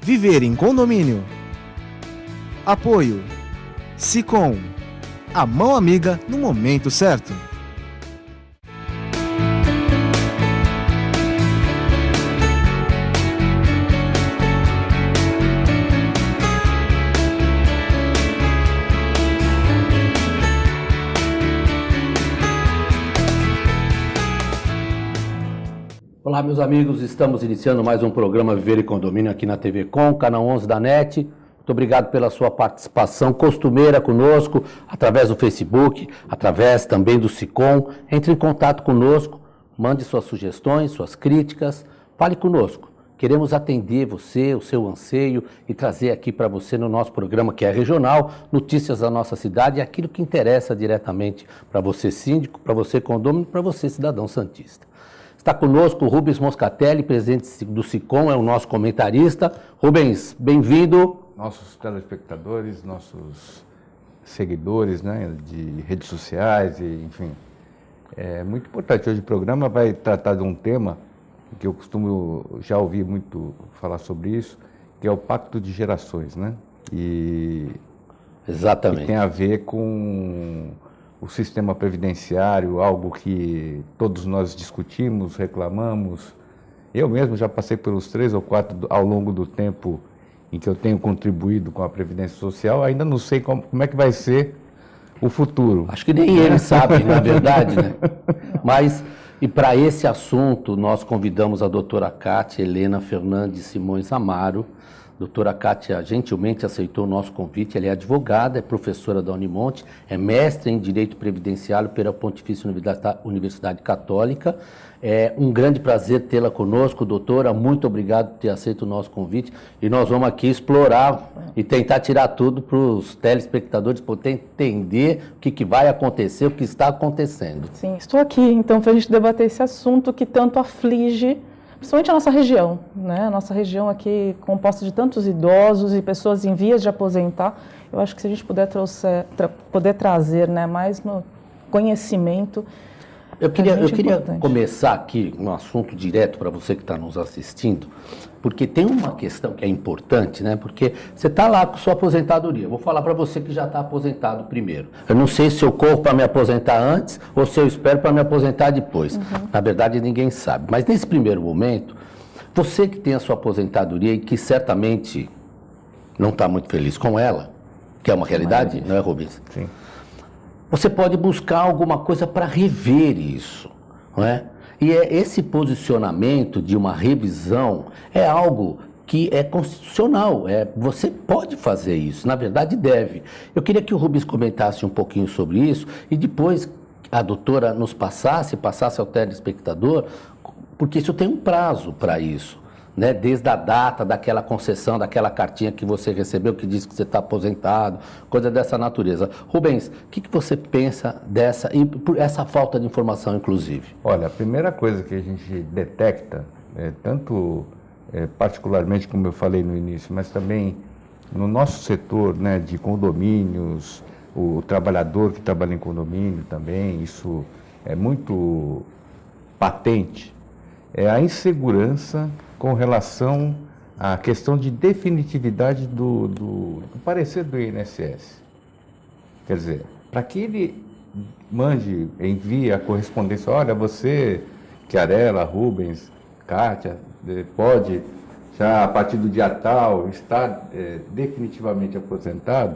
Viver em condomínio. Apoio Sicom, a mão amiga no momento certo. Olá, meus amigos, estamos iniciando mais um programa Viver em Condomínio aqui na TV Com, canal 11 da NET. Muito obrigado pela sua participação costumeira conosco, através do Facebook, através também do Sicom. Entre em contato conosco, mande suas sugestões, suas críticas, fale conosco. Queremos atender você, o seu anseio e trazer aqui para você no nosso programa que é regional, notícias da nossa cidade e aquilo que interessa diretamente para você síndico, para você condômino, para você cidadão santista. Está conosco o Rubens Moscatelli, presidente do Sicom, é o nosso comentarista. Rubens, bem-vindo. Nossos telespectadores, nossos seguidores, né, de redes sociais, e, enfim. É muito importante. Hoje o programa vai tratar de um tema que eu costumo já ouvir muito falar sobre isso, que é o Pacto de Gerações, né? Exatamente. Que tem a ver com o sistema previdenciário, algo que todos nós discutimos, reclamamos. Eu mesmo já passei pelos 3 ou 4 ao longo do tempo em que eu tenho contribuído com a Previdência Social, ainda não sei como é que vai ser o futuro. Acho que nem ele sabe, na verdade, né? Mas, e para esse assunto, nós convidamos a doutora Kátia Helena Fernandes Simões Amaro. Doutora Kátia gentilmente aceitou o nosso convite, ela é advogada, é professora da Unimonte, é mestre em Direito Previdenciário pela Pontifícia Universidade Católica. É um grande prazer tê-la conosco, doutora, muito obrigado por ter aceito o nosso convite. E nós vamos aqui explorar e tentar tirar tudo para os telespectadores poderem entender o que vai acontecer, o que está acontecendo. Sim, estou aqui então para a gente debater esse assunto que tanto aflige principalmente a nossa região, né? A nossa região aqui composta de tantos idosos e pessoas em vias de aposentar. Eu acho que se a gente puder poder trazer, né, mais no conhecimento. Eu queria começar aqui um assunto direto para você que está nos assistindo, porque tem uma questão que é importante, né? Porque você está lá com sua aposentadoria. Eu vou falar para você que já está aposentado primeiro. Eu não sei se eu corro para me aposentar antes ou se eu espero para me aposentar depois. Na verdade, ninguém sabe. Mas nesse primeiro momento, você que tem a sua aposentadoria e que certamente não está muito feliz com ela, que é uma realidade, não é, Rubens? Sim. Você pode buscar alguma coisa para rever isso, não é? E esse posicionamento de uma revisão é algo que é constitucional, você pode fazer isso, na verdade deve. Eu queria que o Rubens comentasse um pouquinho sobre isso e depois a doutora nos passasse ao telespectador, porque isso tem um prazo para isso, né? Desde a data daquela concessão, daquela cartinha que você recebeu que diz que você está aposentado, coisa dessa natureza. Rubens, o que você pensa dessa, e por essa falta de informação, inclusive? Olha, a primeira coisa que a gente detecta, particularmente como eu falei no início, mas também no nosso setor, né, de condomínios, o trabalhador que trabalha em condomínio também, isso é muito patente, é a insegurança com relação à questão de definitividade do parecer do INSS. Quer dizer, para que ele envie a correspondência, olha, você, Chiarella, Rubens, Kátia, pode, já a partir do dia tal, estar definitivamente aposentado.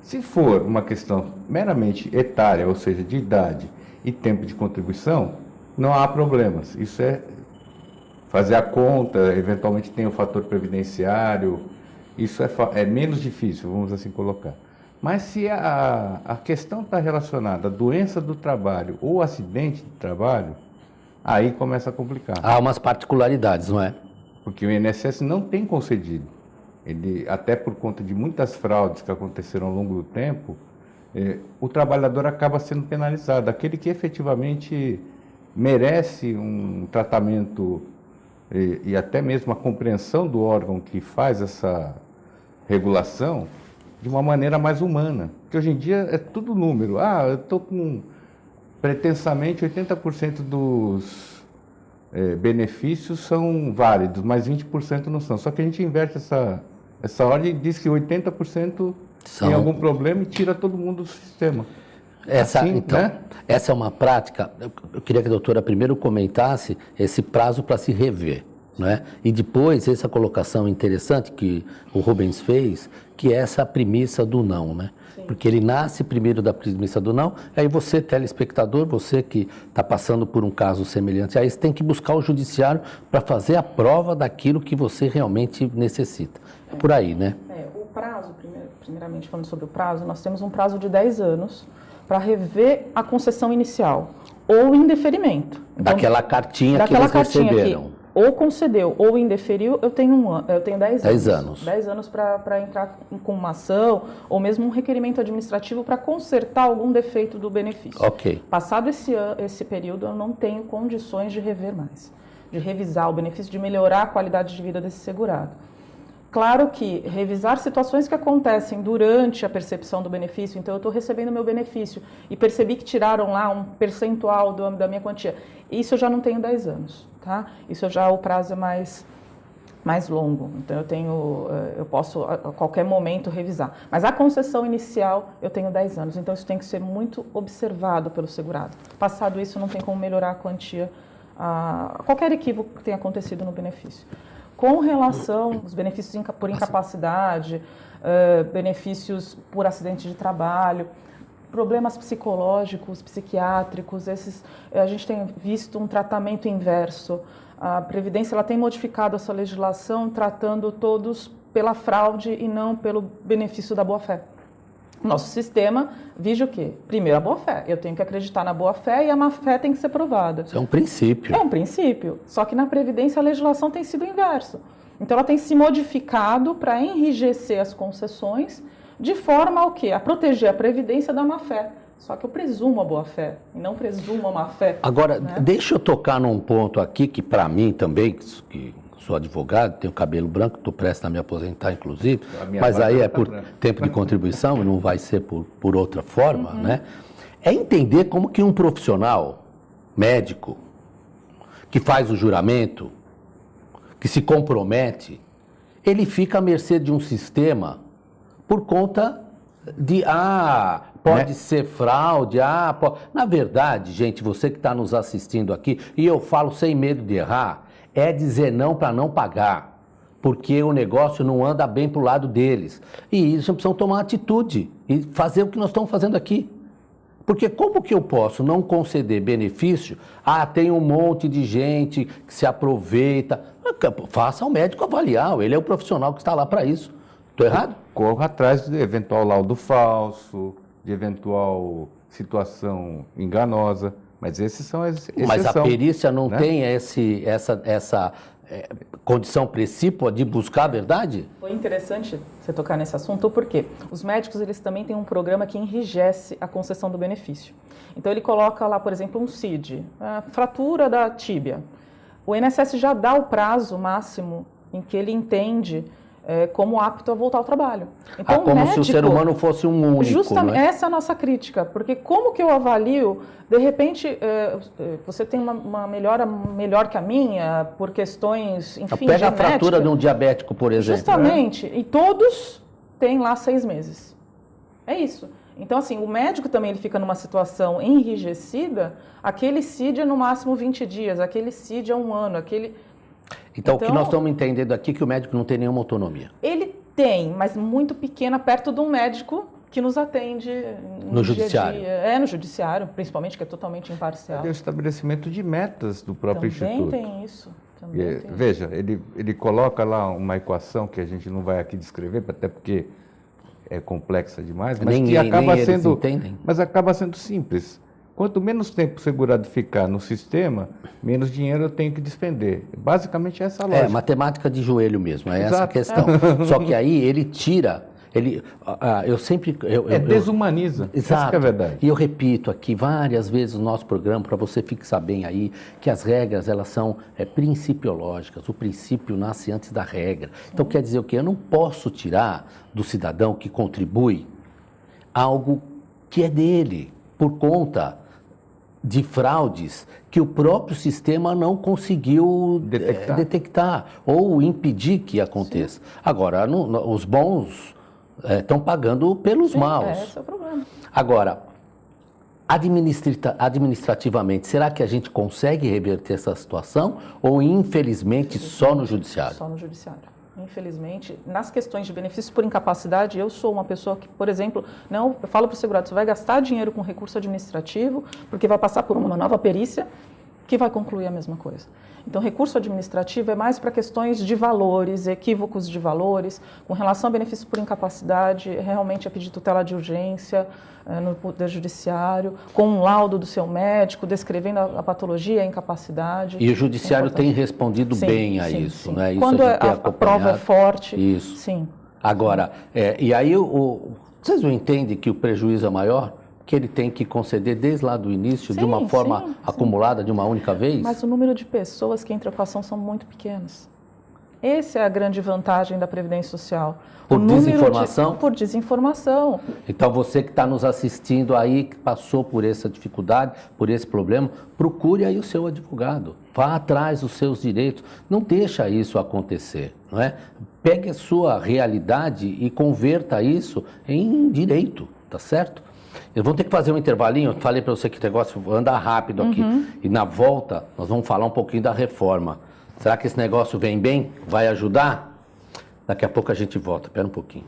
Se for uma questão meramente etária, ou seja, de idade e tempo de contribuição, não há problemas. Isso é fazer a conta, eventualmente tem o fator previdenciário, isso é menos difícil, vamos assim colocar. Mas se a questão está relacionada à doença do trabalho ou acidente de trabalho, aí começa a complicar. Há umas particularidades, não é? Porque o INSS não tem concedido. Ele, até por conta de muitas fraudes que aconteceram ao longo do tempo, o trabalhador acaba sendo penalizado. Aquele que efetivamente merece um tratamento e até mesmo a compreensão do órgão que faz essa regulação de uma maneira mais humana. Porque hoje em dia é tudo número. Eu estou com pretensamente 80% benefícios são válidos, mas 20% não são. Só que a gente inverte essa ordem e diz que 80% tem algum problema e tira todo mundo do sistema. Essa é uma prática. Eu queria que a doutora primeiro comentasse esse prazo para se rever, né? E depois essa colocação interessante que o Rubens fez, que é essa premissa do não, né? Sim. Porque ele nasce primeiro da premissa do não, aí você, telespectador, você que está passando por um caso semelhante a esse, tem que buscar o judiciário para fazer a prova daquilo que você realmente necessita. É por aí, né? O prazo, primeiramente falando sobre o prazo, nós temos um prazo de 10 anos para rever a concessão inicial ou indeferimento. Então, daquela cartinha que eles receberam. Ou concedeu ou indeferiu, eu tenho 10 anos. 10 anos. 10 anos para entrar com uma ação ou mesmo um requerimento administrativo para consertar algum defeito do benefício. Ok. Passado esse período, eu não tenho condições de rever mais, de revisar o benefício, de melhorar a qualidade de vida desse segurado. Claro que revisar situações que acontecem durante a percepção do benefício, então eu estou recebendo meu benefício e percebi que tiraram lá um percentual da minha quantia, isso eu já não tenho 10 anos, tá? Isso já o prazo é mais longo, então eu posso a qualquer momento revisar. Mas a concessão inicial eu tenho 10 anos, então isso tem que ser muito observado pelo segurado. Passado isso não tem como melhorar a quantia, qualquer equívoco que tenha acontecido no benefício. Com relação aos benefícios por incapacidade, benefícios por acidente de trabalho, problemas psicológicos, psiquiátricos, a gente tem visto um tratamento inverso. A Previdência ela tem modificado essa legislação tratando todos pela fraude e não pelo benefício da boa-fé. Nosso sistema vige o quê? Primeiro, a boa-fé. Eu tenho que acreditar na boa-fé e a má-fé tem que ser provada. Isso é um princípio. É um princípio. Só que na Previdência a legislação tem sido o inverso. Então, ela tem se modificado para enrijecer as concessões de forma ao quê? A proteger a Previdência da má-fé. Só que eu presumo a boa-fé e não presumo a má-fé. Agora, né? Deixa eu tocar num ponto aqui que, para mim também, que sou advogado, tenho cabelo branco, estou prestes a me aposentar, inclusive, mas aí é por tempo de contribuição e não vai ser por outra forma, né? É entender como que um profissional médico que faz o juramento, que se compromete, ele fica à mercê de um sistema por conta de, pode ser fraude, Na verdade, gente, você que está nos assistindo aqui, e eu falo sem medo de errar, é dizer não para não pagar, porque o negócio não anda bem para o lado deles. E isso precisam tomar atitude e fazer o que nós estamos fazendo aqui. Porque como que eu posso não conceder benefício? Tem um monte de gente que se aproveita. Faça o médico avaliar, ele é o profissional que está lá para isso. Estou errado? Corra atrás de eventual laudo falso, de eventual situação enganosa. Mas esses são as exceções. Mas a perícia não tem essa condição precípua de buscar a verdade? Foi interessante você tocar nesse assunto, porque os médicos eles também têm um programa que enrijece a concessão do benefício. Então ele coloca lá, por exemplo, um CID, a fratura da tíbia. O INSS já dá o prazo máximo em que ele entende como apto a voltar ao trabalho. Então, como médico, se o ser humano fosse um único. Justamente, essa é a nossa crítica, porque como que eu avalio, de repente, você tem uma melhora melhor que a minha, por questões, enfim, Pega a fratura de um diabético, por exemplo. Justamente, e todos têm lá 6 meses. É isso. Então, assim, o médico também ele fica numa situação enrijecida, aquele CID é no máximo 20 dias, aquele CID é 1 ano, Então, o que nós estamos entendendo aqui é que o médico não tem nenhuma autonomia. Ele tem, mas muito pequena, perto de um médico que nos atende no judiciário. No judiciário, principalmente, que é totalmente imparcial. É o estabelecimento de metas do próprio instituto. Também tem isso. Veja, ele coloca lá uma equação que a gente não vai aqui descrever, até porque é complexa demais, mas que acaba sendo simples. Quanto menos tempo o segurado ficar no sistema, menos dinheiro eu tenho que despender. Basicamente é essa a lógica. É matemática de joelho mesmo, essa a questão. Só que aí ele tira, desumaniza, exato. Essa que é a verdade. E eu repito aqui várias vezes no nosso programa, para você fixar bem aí, que as regras elas são principiológicas, o princípio nasce antes da regra. Então quer dizer o quê? Eu não posso tirar do cidadão que contribui algo que é dele, por conta de fraudes que o próprio sistema não conseguiu detectar ou impedir que aconteça. Sim. Agora, os bons estão pagando pelos maus. Esse é o problema. Agora, administrativamente, será que a gente consegue reverter essa situação ou, infelizmente, só no judiciário? Só no judiciário. Infelizmente, nas questões de benefícios por incapacidade, eu sou uma pessoa que, por exemplo, eu falo para o segurado, você vai gastar dinheiro com recurso administrativo, porque vai passar por uma nova perícia que vai concluir a mesma coisa. Então, recurso administrativo é mais para questões de valores, equívocos de valores, com relação a benefício por incapacidade, realmente é pedir tutela de urgência no Poder Judiciário, com um laudo do seu médico, descrevendo a patologia, a incapacidade. E o Judiciário tem respondido bem a isso, sim. né? Isso quando a prova é forte, isso. Sim. Agora, e aí vocês não entendem que o prejuízo é maior? Que ele tem que conceder desde lá do início, de uma forma acumulada, de uma única vez? Mas o número de pessoas que entram com a ação são muito pequenas. Essa é a grande vantagem da Previdência Social. Por desinformação? Por desinformação. Então, você que está nos assistindo aí, que passou por essa dificuldade, por esse problema, procure aí o seu advogado. Vá atrás dos seus direitos. Não deixa isso acontecer, não é? Pegue a sua realidade e converta isso em direito, tá certo? Eu vou ter que fazer um intervalinho, eu falei para você que o negócio anda rápido aqui. E na volta, nós vamos falar um pouquinho da reforma. Será que esse negócio vem bem? Vai ajudar? Daqui a pouco a gente volta. Espera um pouquinho.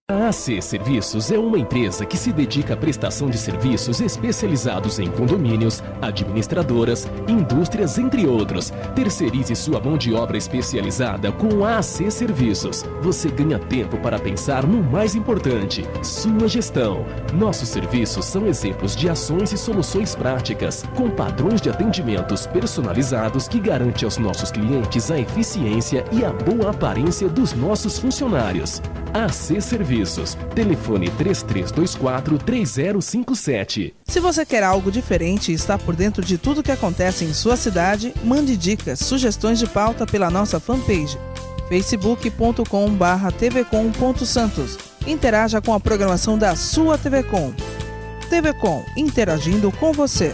A AC Serviços é uma empresa que se dedica à prestação de serviços especializados em condomínios, administradoras, indústrias, entre outros. Terceirize sua mão de obra especializada com a AC Serviços. Você ganha tempo para pensar no mais importante, sua gestão. Nossos serviços são exemplos de ações e soluções práticas, com padrões de atendimentos personalizados que garante aos nossos clientes a eficiência e a boa aparência dos nossos funcionários. AC Serviços. Telefone 3324-3057. Se você quer algo diferente e está por dentro de tudo que acontece em sua cidade, mande dicas, sugestões de pauta pela nossa fanpage facebook.com/tvcom.santos. Interaja com a programação da sua TV Com. TV Com, interagindo com você.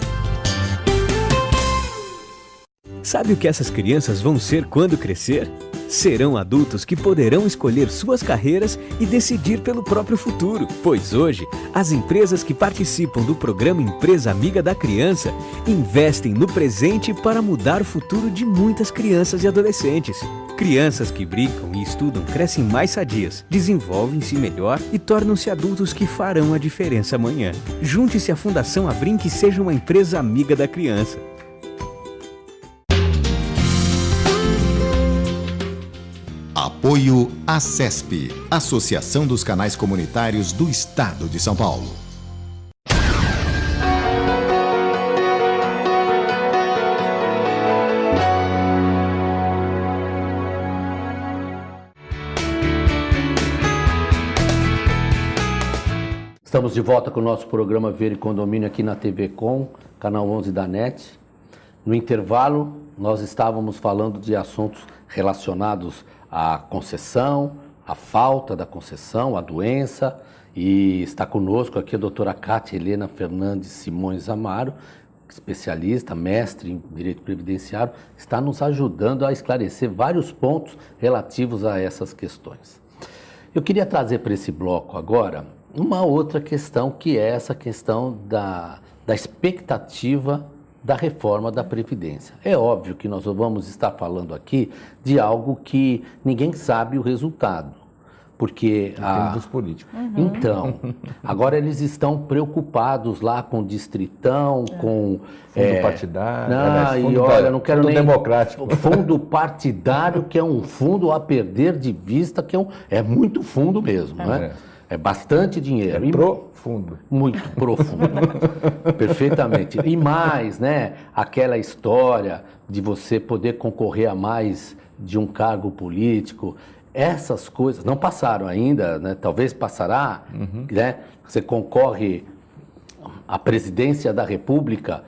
Sabe o que essas crianças vão ser quando crescer? Serão adultos que poderão escolher suas carreiras e decidir pelo próprio futuro. Pois hoje, as empresas que participam do programa Empresa Amiga da Criança investem no presente para mudar o futuro de muitas crianças e adolescentes. Crianças que brincam e estudam crescem mais sadias, desenvolvem-se melhor e tornam-se adultos que farão a diferença amanhã. Junte-se à Fundação Abrinq e seja uma empresa amiga da criança. Apoio ACESP, Associação dos Canais Comunitários do Estado de São Paulo. Estamos de volta com o nosso programa Ver e Condomínio aqui na TV Com, canal 11 da NET. No intervalo, nós estávamos falando de assuntos relacionados à concessão, à falta da concessão, à doença, e está conosco aqui a doutora Cátia Helena Fernandes Simões Amaro, especialista, mestre em Direito Previdenciário, está nos ajudando a esclarecer vários pontos relativos a essas questões. Eu queria trazer para esse bloco agora uma outra questão, que é essa questão da expectativa da reforma da Previdência. É óbvio que nós vamos estar falando aqui de algo que ninguém sabe o resultado, porque dos políticos. Então, agora eles estão preocupados lá com o distritão, com fundo partidário, não quero nem democrático. Fundo partidário, que é um fundo a perder de vista, que é muito fundo mesmo, né? É bastante dinheiro. É profundo. Muito profundo. Perfeitamente. E mais, né? Aquela história de você poder concorrer a mais de um cargo político. Essas coisas não passaram ainda, né? Talvez passará, né? Você concorre à presidência da República,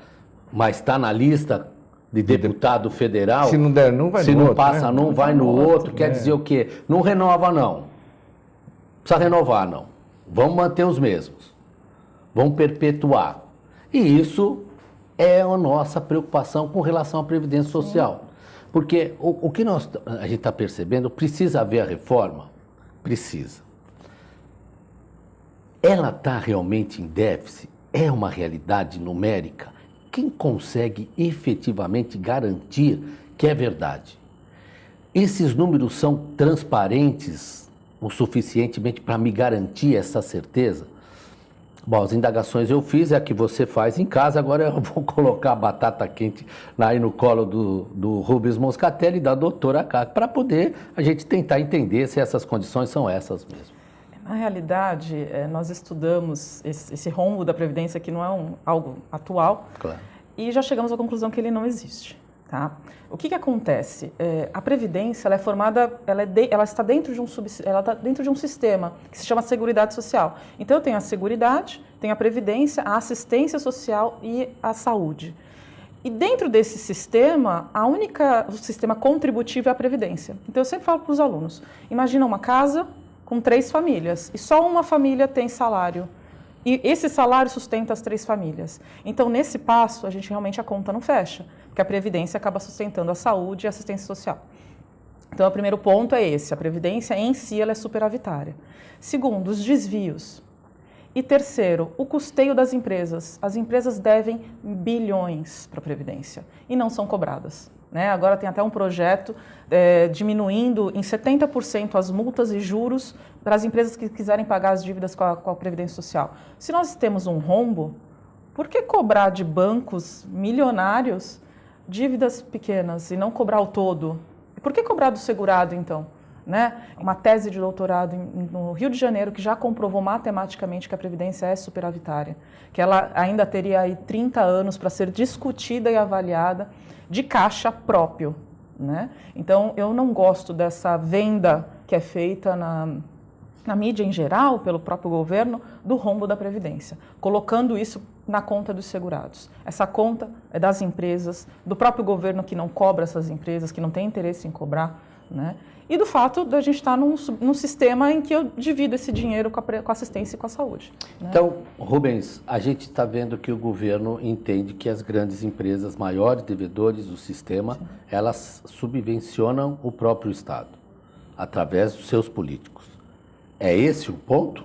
mas está na lista de deputado federal. Se não der, não vai no outro. Se não passa, não vai no outro. Quer dizer o quê? Não renova, não. Precisa renovar, não. Vamos manter os mesmos. Vamos perpetuar. E isso é a nossa preocupação com relação à Previdência Social. Porque o que a gente está percebendo, precisa haver a reforma? Precisa. Ela está realmente em déficit? É uma realidade numérica? Quem consegue efetivamente garantir que é verdade? Esses números são transparentes o suficientemente para me garantir essa certeza? Bom, as indagações eu fiz, é a que você faz em casa, agora eu vou colocar a batata quente aí no colo do Rubens Moscatelli e da doutora Cátia, para poder a gente tentar entender se essas condições são essas mesmo. Na realidade, nós estudamos esse rombo da Previdência, que não é algo atual, claro, e já chegamos à conclusão que ele não existe. Tá? O que acontece? A Previdência ela é formada, ela está dentro de um sistema que se chama Seguridade Social. Então, eu tenho a Seguridade, tenho a Previdência, a Assistência Social e a Saúde. E dentro desse sistema, o sistema contributivo é a Previdência. Então, eu sempre falo para os alunos, imagina uma casa com 3 famílias e só uma família tem salário. E esse salário sustenta as 3 famílias. Então, nesse passo, a conta não fecha, porque a Previdência acaba sustentando a saúde e a assistência social. Então, o primeiro ponto é esse, a Previdência em si ela é superavitária. Segundo, os desvios. E terceiro, o custeio das empresas. As empresas devem bilhões para a Previdência e não são cobradas. Né? Agora tem até um projeto diminuindo em 70% as multas e juros para as empresas que quiserem pagar as dívidas com a Previdência Social. Se nós temos um rombo, por que cobrar de bancos milionários dívidas pequenas e não cobrar o todo? Por que cobrar do segurado, então? Né? Uma tese de doutorado no Rio de Janeiro que já comprovou matematicamente que a Previdência é superavitária, que ela ainda teria aí 30 anos para ser discutida e avaliada de caixa próprio. Né? Então, eu não gosto dessa venda que é feita na mídia em geral, pelo próprio governo, do rombo da Previdência, colocando isso na conta dos segurados. Essa conta é das empresas, do próprio governo que não cobra essas empresas, que não tem interesse em cobrar, né? E do fato de a gente estar num sistema em que eu divido esse dinheiro com a assistência e com a saúde. Né? Então, Rubens, a gente está vendo que o governo entende que as grandes empresas, maiores devedores do sistema, sim, elas subvencionam o próprio Estado, através dos seus políticos. É esse o ponto?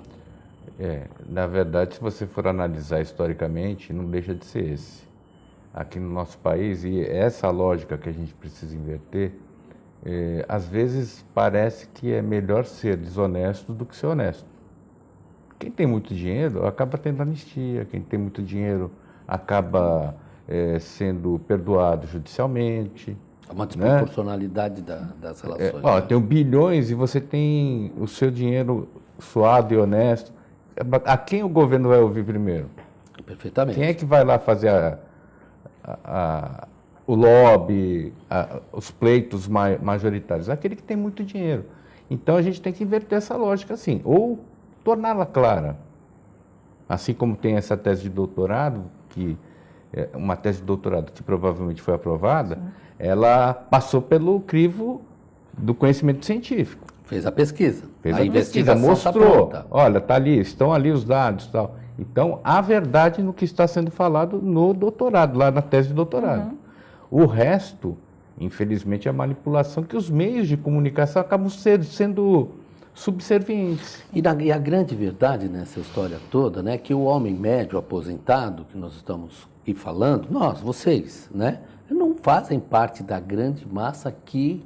Na verdade, se você for analisar historicamente, não deixa de ser esse. Aqui no nosso país, e essa lógica que a gente precisa inverter, às vezes parece que é melhor ser desonesto do que ser honesto. Quem tem muito dinheiro acaba tendo anistia, quem tem muito dinheiro acaba sendo perdoado judicialmente. É uma desproporcionalidade, né, das relações. Né? Tem bilhões e você tem o seu dinheiro suado e honesto. A quem o governo vai ouvir primeiro? Perfeitamente. Quem é que vai lá fazer o lobby, os pleitos majoritários? Aquele que tem muito dinheiro. Então, a gente tem que inverter essa lógica assim, ou torná-la clara. Assim como tem essa tese de doutorado, uma tese de doutorado que provavelmente foi aprovada, sim, ela passou pelo crivo do conhecimento científico. Fez a pesquisa. Fez a pesquisa, mostrou, olha, estão ali os dados e tal. Então, há verdade no que está sendo falado no doutorado, lá na tese de doutorado. Uhum. O resto, infelizmente, é a manipulação que os meios de comunicação acabam sendo subservientes. E a grande verdade nessa história toda, né, que o homem médio aposentado, que nós estamos aqui falando, vocês, né, não fazem parte da grande massa que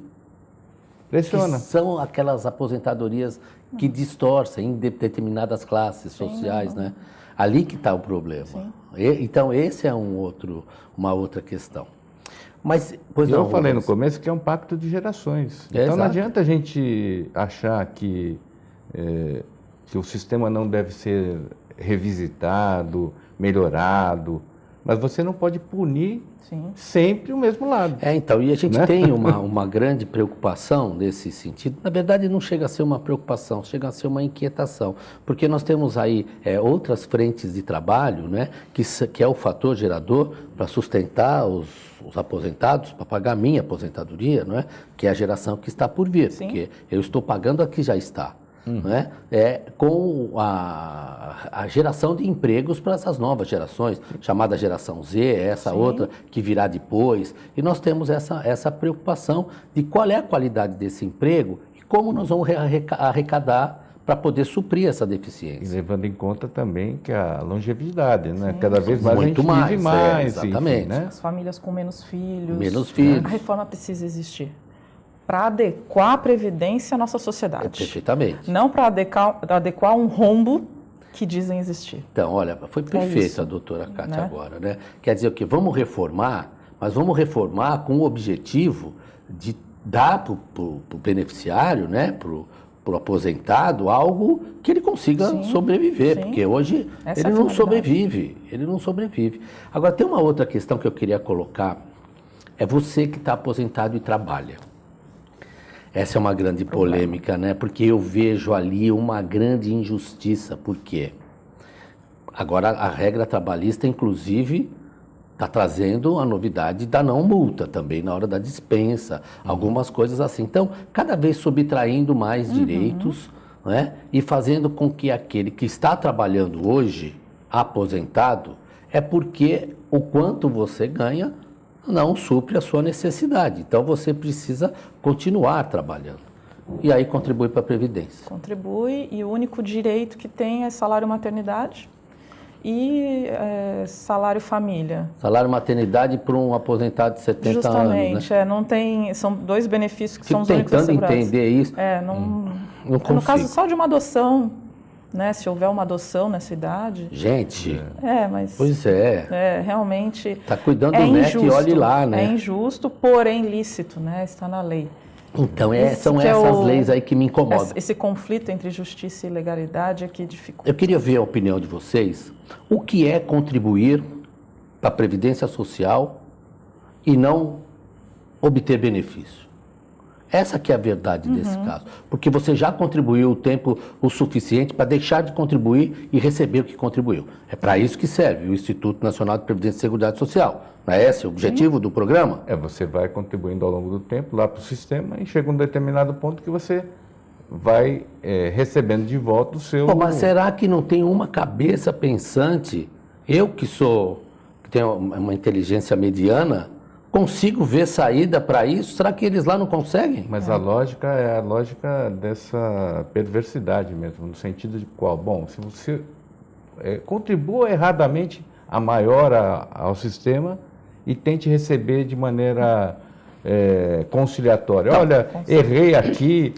são aquelas aposentadorias que distorcem em determinadas classes sociais, sim, né? Ali que está o problema. Então, esse é uma outra questão. Mas, eu falei no começo que é um pacto de gerações. Então, não adianta a gente achar que que o sistema não deve ser revisitado, melhorado, mas você não pode punir sempre o mesmo lado. Então, e a gente tem uma grande preocupação nesse sentido. Na verdade, não chega a ser uma preocupação, chega a ser uma inquietação, porque nós temos aí outras frentes de trabalho, né, que é o fator gerador para sustentar os aposentados, para pagar a minha aposentadoria, não é? Que é a geração que está por vir, porque eu estou pagando a que já está. Né? Com a geração de empregos para essas novas gerações, chamada geração Z, essa outra que virá depois. E nós temos essa preocupação de qual é a qualidade desse emprego e como nós vamos arrecadar para poder suprir essa deficiência. E levando em conta também que a longevidade, né? Cada vez mais muito a gente vive mais. Exatamente. Enfim, né? As famílias com menos filhos. Menos filhos. A reforma precisa existir para adequar a Previdência à nossa sociedade. Perfeitamente. Não para adequar um rombo que dizem existir. Então, olha, foi perfeita a doutora Cátia agora, né? Quer dizer o quê? Vamos reformar, mas vamos reformar com o objetivo de dar para o beneficiário, né? Para o aposentado, algo que ele consiga sobreviver, porque hoje ele não sobrevive. Agora, tem uma outra questão que eu queria colocar, é você que está aposentado e trabalha. Essa é uma grande polêmica, né? Porque eu vejo ali uma grande injustiça. Por quê? Agora, a regra trabalhista, inclusive, está trazendo a novidade da não multa também na hora da dispensa, algumas coisas assim. Então, cada vez subtraindo mais direitos, né? E fazendo com que aquele que está trabalhando hoje, aposentado, é porque o quanto você ganha não supre a sua necessidade. Então, você precisa continuar trabalhando. E aí contribui para a Previdência. Contribui, e o único direito que tem é salário maternidade e salário família. Salário maternidade para um aposentado de 70 Justamente, anos, né? Não tem, são dois benefícios que Fico são os únicos assegurados. tentando entender isso. No caso só de uma adoção, né? Se houver uma adoção nessa idade. Gente, mas... Pois é. Realmente... Está cuidando do neto e olhe lá, né? É injusto, porém lícito, né? Está na lei. Então, são essas leis aí que me incomodam. Esse conflito entre justiça e legalidade é que dificulta. Eu queria ver a opinião de vocês. O que é contribuir para a Previdência Social e não obter benefício? Essa que é a verdade desse caso. Porque você já contribuiu o tempo o suficiente para deixar de contribuir e receber o que contribuiu. É para isso que serve o Instituto Nacional de Previdência e Seguridade Social. Não é esse o objetivo do programa? Você vai contribuindo ao longo do tempo lá para o sistema e chega um determinado ponto que você vai recebendo de volta o seu... Mas será que não tem uma cabeça pensante? Eu que tenho uma inteligência mediana, consigo ver saída para isso? Será que eles lá não conseguem? Mas a lógica é a lógica dessa perversidade mesmo, no sentido de qual? Bom, se você contribua erradamente a maior ao sistema e tente receber de maneira conciliatória. Olha, errei aqui,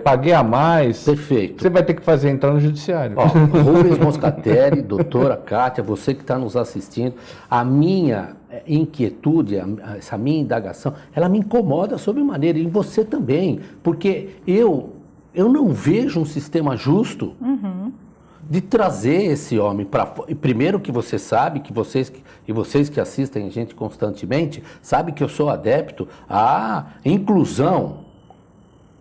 paguei a mais. Perfeito. Você vai ter que fazer entrar no judiciário. Rubens Moscatelli, doutora Cátia, você que está nos assistindo, a minha inquietude, essa minha indagação, ela me incomoda sobremaneira, e você também, porque eu não vejo um sistema justo de trazer esse homem para... Primeiro que você sabe, que vocês que assistem a gente constantemente, sabe que eu sou adepto à inclusão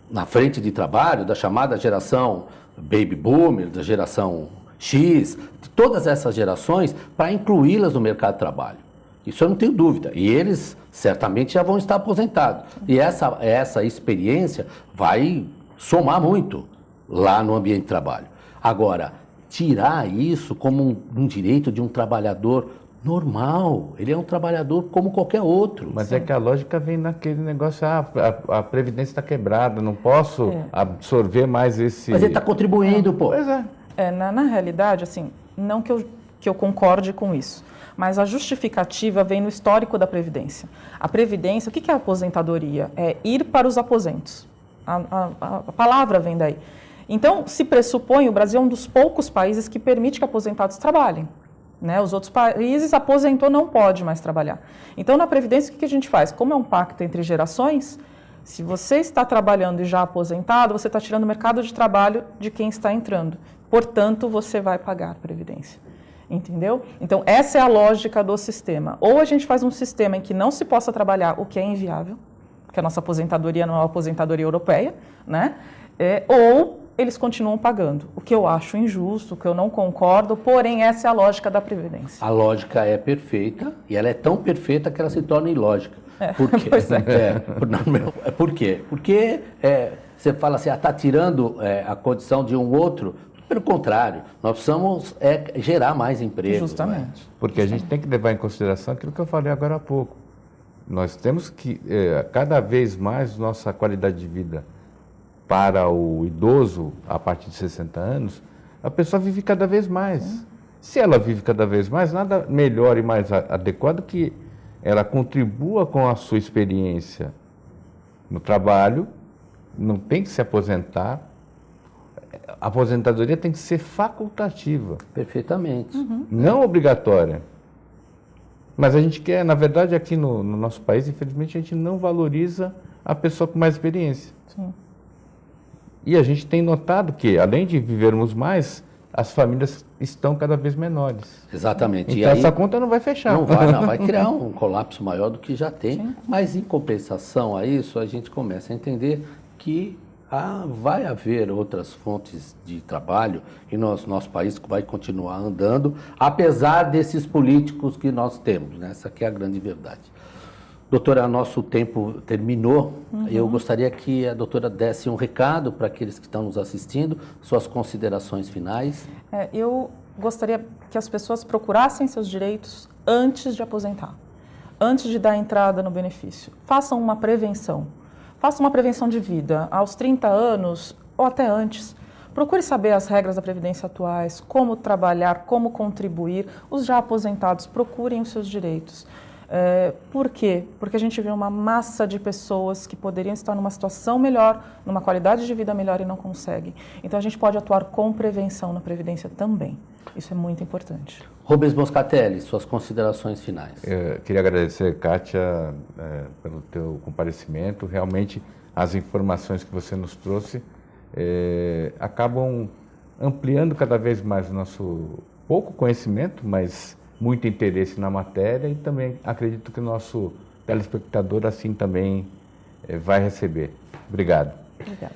na frente de trabalho da chamada geração Baby Boomer, da geração X, de todas essas gerações, para incluí-las no mercado de trabalho. Isso eu não tenho dúvida. E eles certamente já vão estar aposentados. E essa experiência vai somar muito lá no ambiente de trabalho. Agora, tirar isso como um direito de um trabalhador normal, ele é um trabalhador como qualquer outro. Mas é que a lógica vem naquele negócio, a Previdência está quebrada, não posso absorver mais esse... Mas ele está contribuindo, pô. Pois é. Na realidade, assim, não que eu concorde com isso, mas a justificativa vem no histórico da Previdência. A Previdência, o que é a aposentadoria? É ir para os aposentos. A palavra vem daí. Então, se pressupõe, o Brasil é um dos poucos países que permite que aposentados trabalhem. Né? Os outros países, aposentou, não pode mais trabalhar. Então, na Previdência, o que a gente faz? Como é um pacto entre gerações, Se você está trabalhando e já aposentado, você está tirando o mercado de trabalho de quem está entrando. Portanto, você vai pagar Previdência. Entendeu? Então, essa é a lógica do sistema. Ou a gente faz um sistema em que não se possa trabalhar, o que é inviável, porque a nossa aposentadoria não é uma aposentadoria europeia, né? Ou eles continuam pagando, o que eu acho injusto, o que eu não concordo, porém essa é a lógica da Previdência. A lógica é perfeita, e ela é tão perfeita que ela se torna ilógica. Por quê? Pois é. Por quê? Porque você fala assim, está tirando a condição de um outro. Pelo contrário, nós precisamos gerar mais emprego. Justamente. Porque a gente tem que levar em consideração aquilo que eu falei agora há pouco. Nós temos que, cada vez mais, nossa qualidade de vida para o idoso, a partir de 60 anos, a pessoa vive cada vez mais. Sim. Se ela vive cada vez mais, nada melhor e mais adequado que ela contribua com a sua experiência no trabalho, não tem que se aposentar. A aposentadoria tem que ser facultativa. Perfeitamente. Não obrigatória. Mas a gente quer, na verdade, aqui no nosso país, infelizmente, a gente não valoriza a pessoa com mais experiência. Sim. E a gente tem notado que, além de vivermos mais, as famílias estão cada vez menores. Exatamente. Então e aí, essa conta não vai fechar. Não, vai criar um colapso maior do que já tem. Sim. Mas, em compensação a isso, a gente começa a entender que vai haver outras fontes de trabalho e nosso país vai continuar andando, apesar desses políticos que nós temos, né? Essa aqui é a grande verdade. Doutora, nosso tempo terminou. Eu gostaria que a doutora desse um recado para aqueles que estão nos assistindo, suas considerações finais. Eu gostaria que as pessoas procurassem seus direitos antes de aposentar, antes de dar entrada no benefício. Façam uma prevenção. Faça uma prevenção de vida aos 30 anos ou até antes. Procure saber as regras da Previdência atuais, como trabalhar, como contribuir. Os já aposentados, procurem os seus direitos. Por quê? Porque a gente vê uma massa de pessoas que poderiam estar numa situação melhor, numa qualidade de vida melhor e não conseguem. Então, a gente pode atuar com prevenção na Previdência também. Isso é muito importante. Rubens Moscatelli, suas considerações finais. Queria agradecer, Kátia, pelo teu comparecimento. Realmente, as informações que você nos trouxe acabam ampliando cada vez mais o nosso pouco conhecimento, mas muito interesse na matéria, e também acredito que o nosso telespectador assim também vai receber. Obrigado. Obrigada.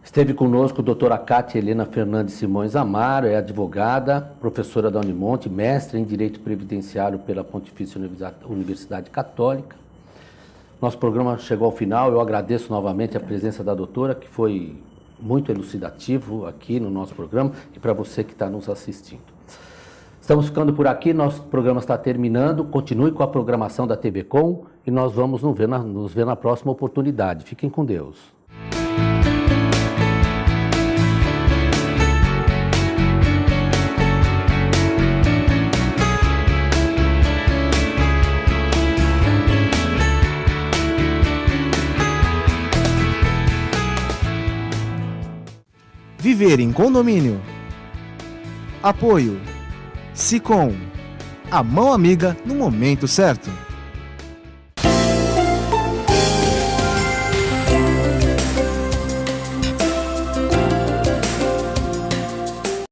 Esteve conosco a doutora Kátia Helena Fernandes Simões Amaro, é advogada, professora da Unimonte, mestre em Direito Previdenciário pela Pontifícia Universidade Católica. Nosso programa chegou ao final, eu agradeço novamente a presença da doutora, que foi muito elucidativo aqui no nosso programa, e para você que está nos assistindo. Estamos ficando por aqui, nosso programa está terminando. Continue com a programação da TV Com e nós vamos nos ver na próxima oportunidade. Fiquem com Deus. Viver em condomínio. Apoio Sicom, a mão amiga no momento certo.